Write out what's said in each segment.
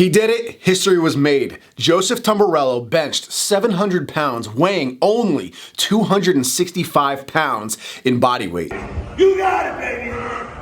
He did it. History was made. Joseph Tamburello benched 700 pounds, weighing only 265 pounds in body weight. You got it, baby.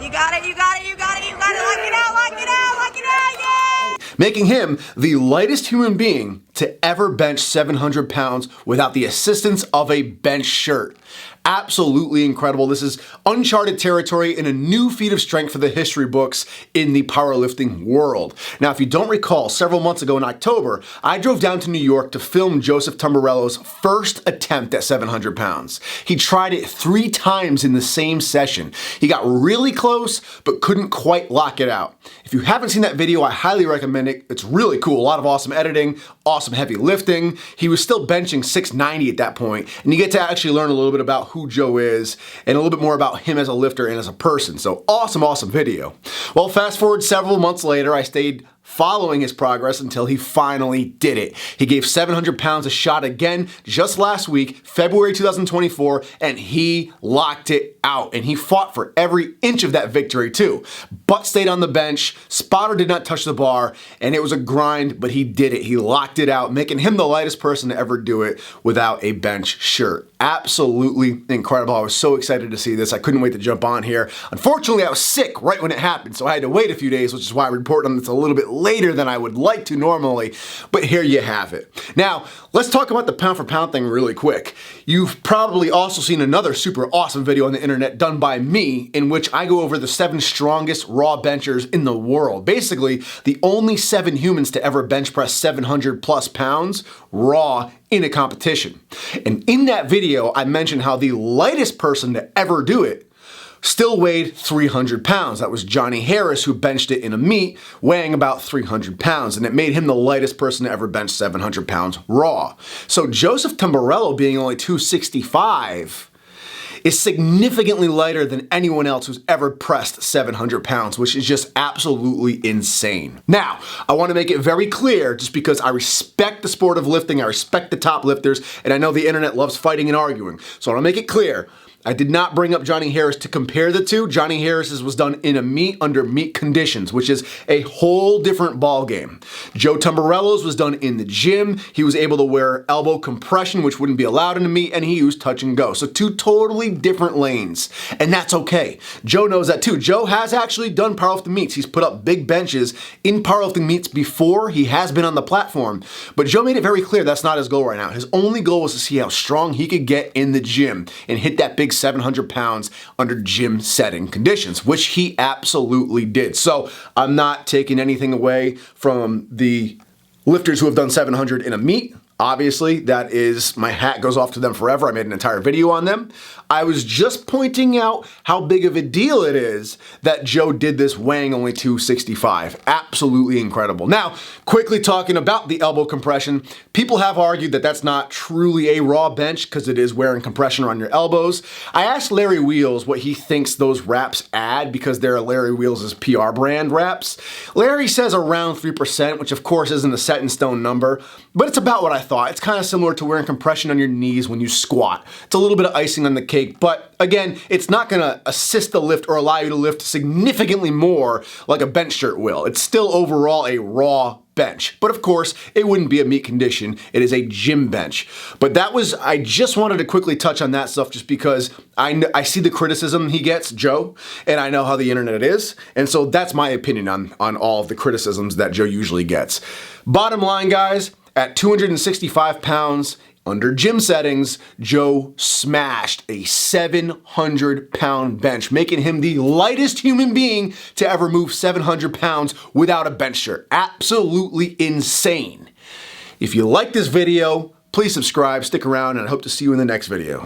You got it, you got it, you got it, you got it. Lock it out, lock it out, lock it out, yay! Making him the lightest human being to ever bench 700 pounds without the assistance of a bench shirt. Absolutely incredible. This is uncharted territory and a new feat of strength for the history books in the powerlifting world. Now, if you don't recall, several months ago in October, I drove down to New York to film Joseph Tamburello's first attempt at 700 pounds. He tried it 3 times in the same session. He got really close, but couldn't quite lock it out. If you haven't seen that video, I highly recommend it. It's really cool. A lot of awesome editing, awesome heavy lifting. He was still benching 690 at that point, and you get to actually learn a little bit about who Joe is and a little bit more about him as a lifter and as a person. So awesome video. Well, fast forward several months later, I stayed following his progress until he finally did it. He gave 700 pounds a shot again just last week, February 2024, and he locked it out. And he fought for every inch of that victory too. Butt stayed on the bench, spotter did not touch the bar, and it was a grind, but he did it. He locked it out, making him the lightest person to ever do it without a bench shirt. Absolutely incredible. I was so excited to see this. I couldn't wait to jump on here. Unfortunately, I was sick right when it happened, so I had to wait a few days, which is why I report on this a little bit later than I would like to normally, but here you have it. Now, let's talk about the pound for pound thing really quick. You've probably also seen another super awesome video on the internet done by me in which I go over the 7 strongest raw benchers in the world. Basically, the only 7 humans to ever bench press 700 plus pounds raw in a competition. And in that video, I mentioned how the lightest person to ever do it still weighed 300 pounds. That was Johnny Harris, who benched it in a meet, weighing about 300 pounds, and it made him the lightest person to ever bench 700 pounds raw. So Joseph Tamburello, being only 265, is significantly lighter than anyone else who's ever pressed 700 pounds, which is just absolutely insane. Now, I want to make it very clear, just because I respect the sport of lifting, I respect the top lifters, and I know the internet loves fighting and arguing. So I want to make it clear, I did not bring up Johnny Harris to compare the two. Johnny Harris's was done in a meet under meet conditions, which is a whole different ball game. Joe Tamburello's was done in the gym. He was able to wear elbow compression, which wouldn't be allowed in a meet, and he used touch and go. So 2 totally different lanes, and that's okay. Joe knows that too. Joe has actually done powerlifting meets. He's put up big benches in powerlifting meets before. He has been on the platform, but Joe made it very clear that's not his goal right now. His only goal was to see how strong he could get in the gym and hit that big 700 pounds under gym setting conditions, which he absolutely did. So I'm not taking anything away from the lifters who have done 700 in a meet. Obviously, that is, my hat goes off to them forever. I made an entire video on them. I was just pointing out how big of a deal it is that Joe did this weighing only 265. Absolutely incredible. Now, quickly talking about the elbow compression, people have argued that that's not truly a raw bench because it is wearing compression around your elbows. I asked Larry Wheels what he thinks those wraps add because they're Larry Wheels' PR brand wraps. Larry says around 3%, which of course isn't a set in stone number, but it's about what I thought. It's kind of similar to wearing compression on your knees when you squat. It's a little bit of icing on the cake, but again, it's not gonna assist the lift or allow you to lift significantly more like a bench shirt will. It's still overall a raw bench, but of course, it wouldn't be a meet condition. It is a gym bench. But I just wanted to quickly touch on that stuff just because I see the criticism he gets, Joe, and I know how the internet is, and so that's my opinion on all of the criticisms that Joe usually gets. Bottom line, guys, at 265 pounds, under gym settings, Joe smashed a 700-pound bench, making him the lightest human being to ever move 700 pounds without a bench shirt. Absolutely insane. If you like this video, please subscribe, stick around, and I hope to see you in the next video.